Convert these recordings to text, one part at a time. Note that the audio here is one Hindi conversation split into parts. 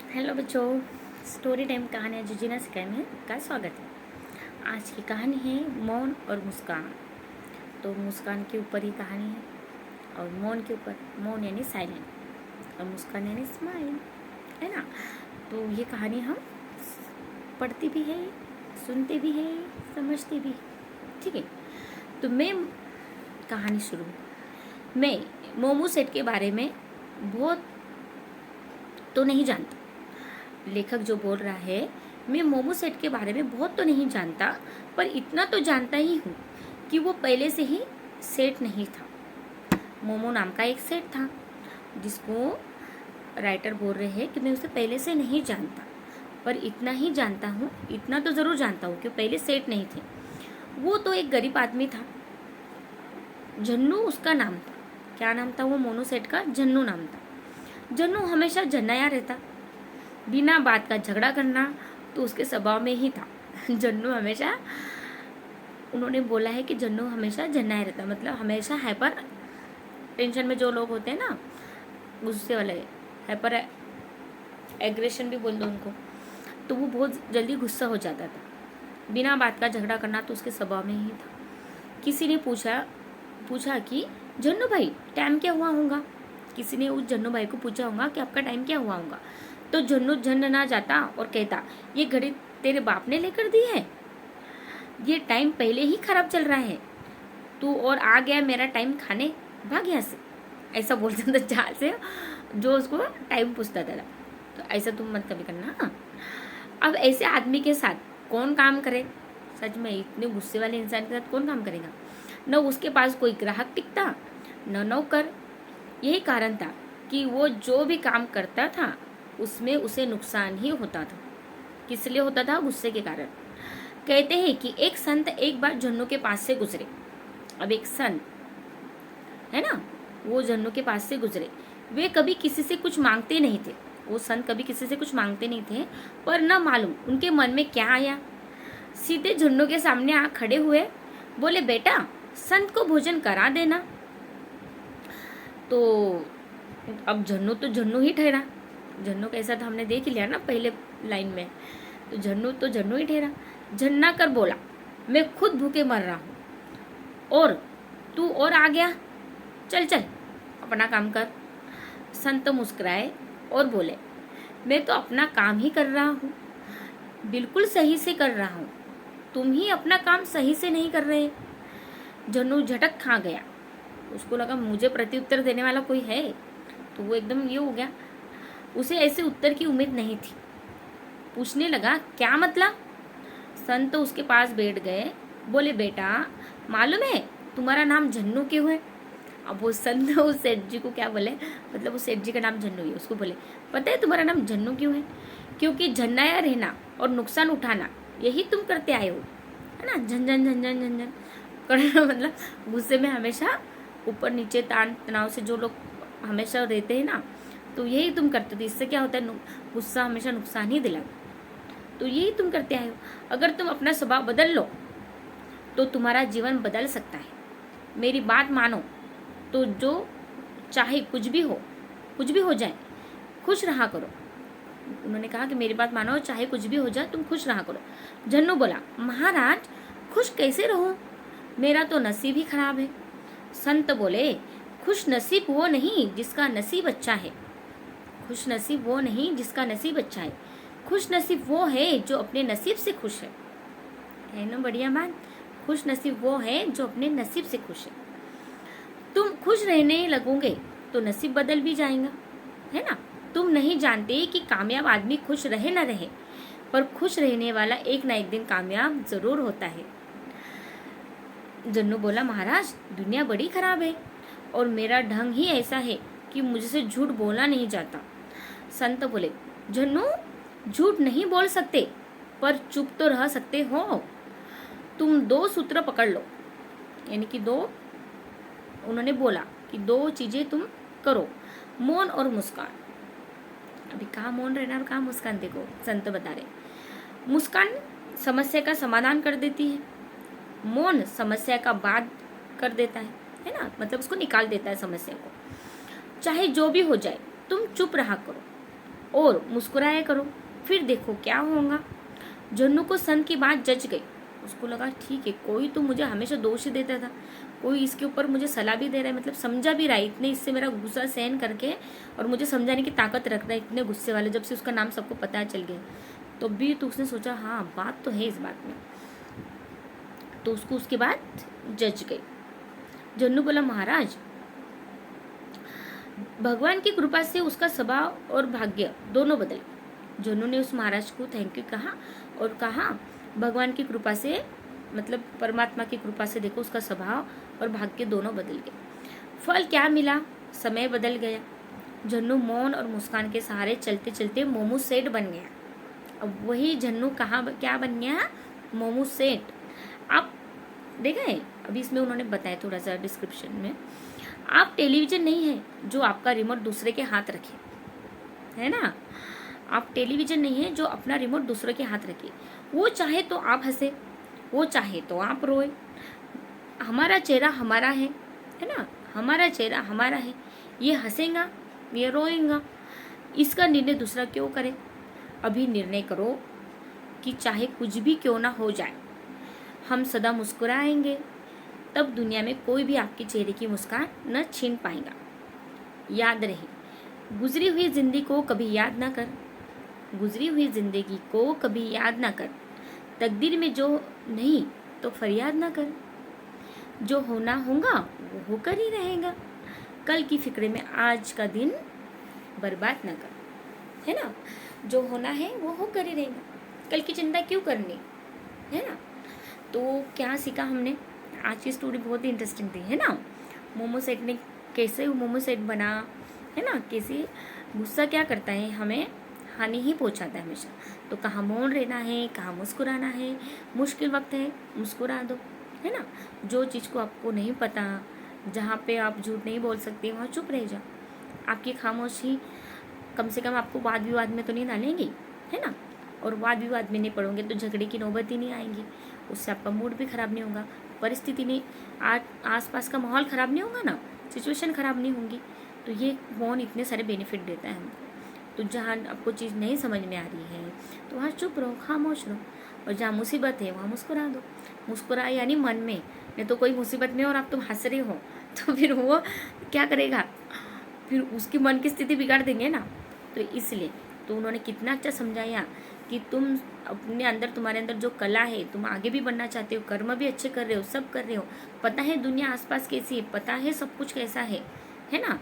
हेलो बच्चों, स्टोरी टाइम कहानियाँ जो जीना सिखाए में का स्वागत है। आज की कहानी है मौन और मुस्कान। तो मुस्कान के ऊपर ही कहानी है और मौन के ऊपर। मौन यानी साइलेंट और मुस्कान यानी स्माइल, है ना। तो ये कहानी हम पढ़ते भी है, सुनते भी है, समझते भी है। ठीक है, तो मैं कहानी शुरू। मैं मोमो सेट के बारे में बहुत तो नहीं जानता। लेखक जो बोल रहा है, मैं मोमो सेट के बारे में बहुत तो नहीं जानता, पर इतना तो जानता ही हूँ कि वो पहले से ही सेट नहीं था। मोमो नाम का एक सेट था जिसको राइटर बोल रहे हैं कि मैं उसे पहले से नहीं जानता, पर इतना ही जानता हूँ, इतना तो ज़रूर जानता हूँ कि पहले सेट नहीं थे। वो तो एक गरीब आदमी था, जन्नू उसका नाम था। क्या नाम था वो मोनो सेट का? जन्नू नाम था। जन्नू हमेशा जन्नाया रहता, बिना बात का झगड़ा करना तो उसके स्वभाव में ही था। जन्नू हमेशा, उन्होंने बोला है कि जन्नू हमेशा जन्नाया रहता, मतलब हमेशा हाइपर टेंशन में जो लोग होते हैं ना, गुस्से वाले, हाइपर एग्रेशन भी बोल दो उनको, तो वो बहुत जल्दी गुस्सा हो जाता था। बिना बात का झगड़ा करना तो उसके स्वभाव में ही था। किसी ने पूछा कि जन्नू भाई टाइम क्या हुआ होगा। किसी ने उस जन्नू भाई को पूछा होगा कि आपका टाइम क्या हुआ होगा। तो जन्नू झन ना जाता और कहता, ये घड़ी तेरे बाप ने लेकर दी है, ये टाइम पहले ही खराब चल रहा है, तू और आ गया मेरा टाइम खाने, भाग यहाँ से। ऐसा बोलता था चाल से जो उसको टाइम पूछता था। तो ऐसा तुम मत कभी करना। हाँ, अब ऐसे आदमी के साथ कौन काम करे? सच में इतने गुस्से वाले इंसान के साथ कौन काम करेगा? न उसके पास कोई ग्राहक टिकता, न नौकर। यही कारण था कि वो जो भी काम करता था उसमें उसे नुकसान ही होता था। किस लिए होता था? गुस्से के कारण। कहते हैं कि एक संत एक बार जन्नू के पास से गुजरे। अब एक संत है ना, वो जन्नू के पास से गुजरे। वे कभी किसी से कुछ मांगते नहीं थे। वो संत कभी किसी से कुछ मांगते नहीं थे, पर न मालूम उनके मन में क्या आया, सीधे जन्नू के सामने आ खड़े हुए, बोले, बेटा संत को भोजन करा देना। तो अब जन्नू तो जन्नू ही ठहरा। जन्नू कैसा था हमने देख लिया ना पहले लाइन में। तो जन्नू ही ठहरा। झन्ना कर बोला, मैं खुद भूखे मर रहा हूँ और तू और आ गया, चल चल अपना काम कर। संत मुस्कुराए और बोले, मैं तो अपना काम ही कर रहा हूँ, बिल्कुल सही से कर रहा हूँ, तुम ही अपना काम सही से नहीं कर रहे। जन्नू झटक खा गया। उसको लगा मुझे प्रत्युत्तर देने वाला कोई है, तो वो एकदम ये हो गया। उसे ऐसे उत्तर की उम्मीद नहीं थी। पूछने लगा, क्या मतलब? संत तो उसके पास बैठ गए, बोले, बेटा मालूम है तुम्हारा नाम जन्नू क्यों है? अब वो संत उस सेठ जी को क्या बोले, मतलब उस सेठ जी का नाम जन्नू है, उसको बोले, पता है तुम्हारा नाम जन्नू क्यों है? क्योंकि झन्नाया रहना और नुकसान उठाना यही तुम करते आए हो, है ना। झन झन झन झन झन झन करना मतलब गुस्से में हमेशा ऊपर नीचे तान तनाव से जो लोग हमेशा रहते हैं ना, तो यही तुम करते थे। इससे क्या होता है, गुस्सा हमेशा नुकसान ही दिलाता। तो यही तुम करते आए हो। अगर तुम अपना स्वभाव बदल लो तो तुम्हारा जीवन बदल सकता है। मेरी बात मानो तो जो चाहे कुछ भी हो जाए, खुश रहा करो। उन्होंने कहा कि मेरी बात मानो, चाहे कुछ भी हो जाए तुम खुश रहा करो। जन्नू बोला, महाराज खुश कैसे रहूं, मेरा तो नसीब ही खराब है। संत बोले, खुश नसीब वो नहीं जिसका नसीब अच्छा है, खुश नसीब वो नहीं जिसका नसीब अच्छा है, खुश नसीब वो है जो अपने नसीब से खुश है ना। बढ़िया बात। खुश नसीब वो है जो अपने नसीब से खुश है। तुम खुश रहने लगोगे तो नसीब बदल भी जाएगा, है ना। तुम नहीं जानते कि कामयाब आदमी खुश रहे ना रहे, पर खुश रहने वाला एक ना एक दिन कामयाब जरूर होता है। जन्नू बोला, महाराज दुनिया बड़ी खराब है और मेरा ढंग ही ऐसा है कि मुझसे झूठ बोलना नहीं जाता। संत बोले, जन्नू झूठ नहीं बोल सकते, पर चुप तो रह सकते हो। तुम दो सूत्र पकड़ लो, यानी कि उन्होंने बोला कि दो चीजें तुम करो, मौन और मुस्कान। अभी कहाँ मौन रहना और कहाँ मुस्कान, देखो संत बता रहे। मुस्कान समस्या का समाधान कर देती है, मौन समस्या का बात कर देता है ना, मतलब उसको निकाल देता है समस्या को। चाहे जो भी हो जाए तुम चुप रहा करो। और मुस्कुराया करो, फिर देखो क्या होगा। जन्नू को सन की बात जच गई। उसको लगा ठीक है, कोई तो मुझे हमेशा दोष ही देता था, कोई इसके ऊपर मुझे सलाह भी दे रहा है, मतलब समझा भी रहा है, इतने इससे मेरा गुस्सा सहन करके और मुझे समझाने की ताकत रख रहा है, इतने गुस्से वाले। जब से उसका नाम सबको पता चल गया तो भी तो उसने सोचा हाँ बात तो है इस बात में, तो उसको उसके बाद जज गई। जन्नू बोला महाराज, भगवान की कृपा से उसका स्वभाव और भाग्य दोनों बदल गए। जन्नू ने उस महाराज को थैंक यू कहा और कहा भगवान की कृपा से, मतलब परमात्मा की कृपा से देखो उसका स्वभाव और भाग्य दोनों बदल गए। फल क्या मिला, समय बदल गया। जन्नू मौन और मुस्कान के सहारे चलते चलते मोमू सेठ बन गया। अब वही जन्नू कहाँ क्या बन गया, मोमू सेठ। आप देखा है अभी इसमें उन्होंने बताया थोड़ा सा डिस्क्रिप्शन में, आप टेलीविजन नहीं है जो आपका रिमोट दूसरे के हाथ रखे, है ना। आप टेलीविजन नहीं है जो अपना रिमोट दूसरे के हाथ रखे। वो चाहे तो आप हंसे, वो चाहे तो आप रोए। हमारा चेहरा हमारा है ना, हमारा चेहरा हमारा है। ये हंसेगा, ये रोएगा, इसका निर्णय दूसरा क्यों करे। अभी निर्णय करो कि चाहे कुछ भी क्यों ना हो जाए, हम सदा मुस्कुराएंगे, तब दुनिया में कोई भी आपके चेहरे की मुस्कान न छीन पाएगा। याद रहे, गुजरी हुई जिंदगी को कभी याद ना कर, गुजरी हुई जिंदगी को कभी याद ना कर। तकदीर में जो नहीं तो फरियाद ना कर, जो होना होगा वो होकर ही रहेगा। कल की फिक्र में आज का दिन बर्बाद ना कर, है ना। जो होना है वो होकर ही रहेगा, कल की चिंता क्यों करनी, है ना। तो क्या सीखा हमने, आज की स्टोरी बहुत ही इंटरेस्टिंग थी, है ना। मोमो सेठ ने कैसे मोमो सेठ बना, है ना, कैसे गुस्सा क्या करता है, हमें हानि ही पहुंचाता है हमेशा। तो कहाँ मौन रहना है, कहाँ मुस्कुराना है। मुश्किल वक्त है मुस्कुरा दो, है ना। जो चीज़ को आपको नहीं पता, जहाँ पे आप झूठ नहीं बोल सकते, वहाँ चुप रह जाओ। आपकी खामोशी कम से कम आपको वाद विवाद में तो नहीं डालेंगी, है ना। और वाद विवाद में नहीं पड़ोगे तो झगड़े की नौबत ही नहीं आएंगी, उससे आपका मूड भी ख़राब नहीं होगा, परिस्थिति नहीं, आसपास का माहौल ख़राब नहीं होगा ना, सिचुएशन ख़राब नहीं होंगी। तो ये मौन इतने सारे बेनिफिट देता है हमको। तो जहाँ आपको चीज़ नहीं समझ में आ रही है तो वहाँ चुप रहो, खामोश रहो, और जहाँ मुसीबत है वहाँ मुस्कुरा दो। मुस्कुराए यानी मन में, नहीं तो कोई मुसीबत में और आप तुम हंस रहे हो तो फिर वो क्या करेगा, फिर उसकी मन की स्थिति बिगाड़ देंगे ना। तो इसलिए तो उन्होंने कितना अच्छा समझाया कि तुम अपने अंदर, तुम्हारे अंदर जो कला है, तुम आगे भी बढ़ना चाहते हो, कर्म भी अच्छे कर रहे हो, सब कर रहे हो, पता है दुनिया आसपास कैसी है, पता है सब कुछ कैसा है ना।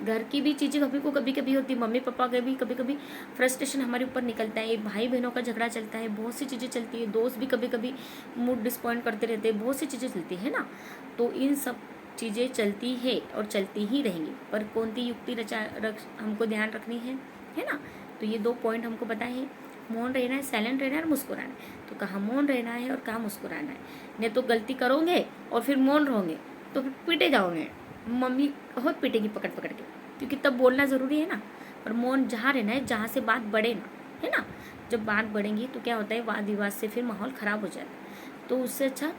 घर की भी चीज़ें कभी कभी होती, मम्मी पापा के भी कभी कभी फ्रस्ट्रेशन हमारे ऊपर निकलता है, भाई बहनों का झगड़ा चलता है, बहुत सी चीज़ें चलती है, दोस्त भी कभी कभी मूड डिसपॉइंट करते रहते हैं, बहुत सी चीज़ें चलती है ना। तो इन सब चीज़ें चलती है और चलती ही रहेंगी, पर कौन सी युक्ति हमको ध्यान रखनी है ना। तो ये 2 पॉइंट हमको बताए हैं, मौन रहना है, साइलेंट रहना है और मुस्कुराना है। तो कहाँ मौन रहना है और कहाँ मुस्कुराना है। नहीं तो गलती करोगे और फिर मौन रहोगे तो फिर पीटे जाओगे, मम्मी बहुत पीटेगी पकड़ पकड़ के, क्योंकि तब बोलना ज़रूरी है ना। और मौन जहाँ रहना है जहाँ से बात बढ़े ना, है ना। जब बात बढ़ेंगी तो क्या होता है, वाद विवाद से फिर माहौल ख़राब हो जाता है। तो उससे अच्छा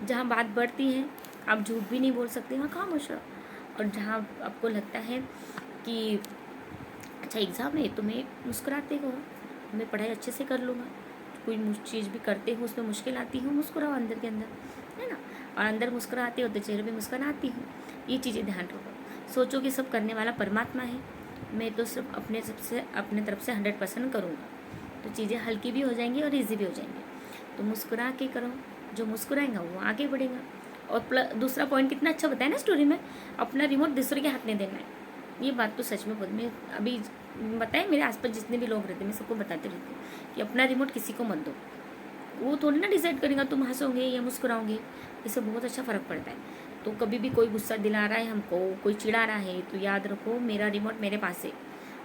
जहाँ बात बढ़ती है, आप झूठ भी नहीं बोल सकते, वहाँ खामोश रहो। और जहाँ आपको लगता है कि अच्छा एग्ज़ाम है तो मैं मुस्कुराते हो, मैं पढ़ाई अच्छे से कर लूँगा, कोई चीज़ भी करते हो उसमें मुश्किल आती हो, मुस्कुराओ अंदर के अंदर, है ना। और अंदर मुस्कुराते हो तो चेहरे पे मुस्कान आती हो। ये चीज़ें ध्यान रखो, सोचो कि सब करने वाला परमात्मा है, मैं तो सिर्फ अपने तरफ से 100% करूँगा, तो चीज़ें हल्की भी हो जाएंगी और ईजी भी हो जाएंगी। तो मुस्कुरा के करो, जो मुस्कुराएगा वो आगे बढ़ेगा। और दूसरा पॉइंट कितना अच्छा बताया ना स्टोरी में, अपना रिमोट दूसरे के हाथ में देना है। ये बात तो सच में बहुत, मैं अभी बताए मेरे आसपास जितने भी लोग रहते हैं मैं सबको बताते रहती हूँ कि अपना रिमोट किसी को मत दो। वो थोड़ी ना डिसाइड करेगा तुम हंसोगे या मुस्कुराओगे, इससे बहुत अच्छा फ़र्क पड़ता है। तो कभी भी कोई गुस्सा दिला रहा है हमको, कोई चिढ़ा रहा है, तो याद रखो मेरा रिमोट मेरे पास है।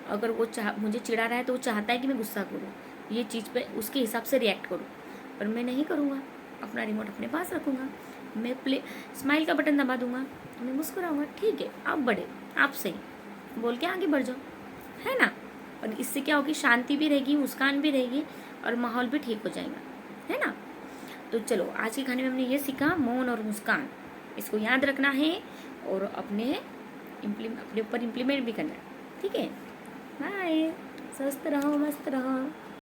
अगर वो मुझे चिढ़ा रहा है तो वो चाहता है कि मैं गुस्सा करूँ, ये चीज़ पे उसके हिसाब से रिएक्ट करूँ, पर मैं नहीं करूँगा। अपना रिमोट अपने पास रखूँगा, मैं स्माइल का बटन दबा दूँगा, मैं मुस्कुराऊँगा, ठीक है आप बढ़े, आप सही बोल के आगे बढ़ जाओ, है ना। और इससे क्या होगी, शांति भी रहेगी, मुस्कान भी रहेगी और माहौल भी ठीक हो जाएगा, है ना। तो चलो आज के खाने में हमने ये सीखा, मौन और मुस्कान, इसको याद रखना है और अपने ऊपर इम्प्लीमेंट भी करना है, ठीक है। बाय। स्वस्थ रहो, मस्त रहो।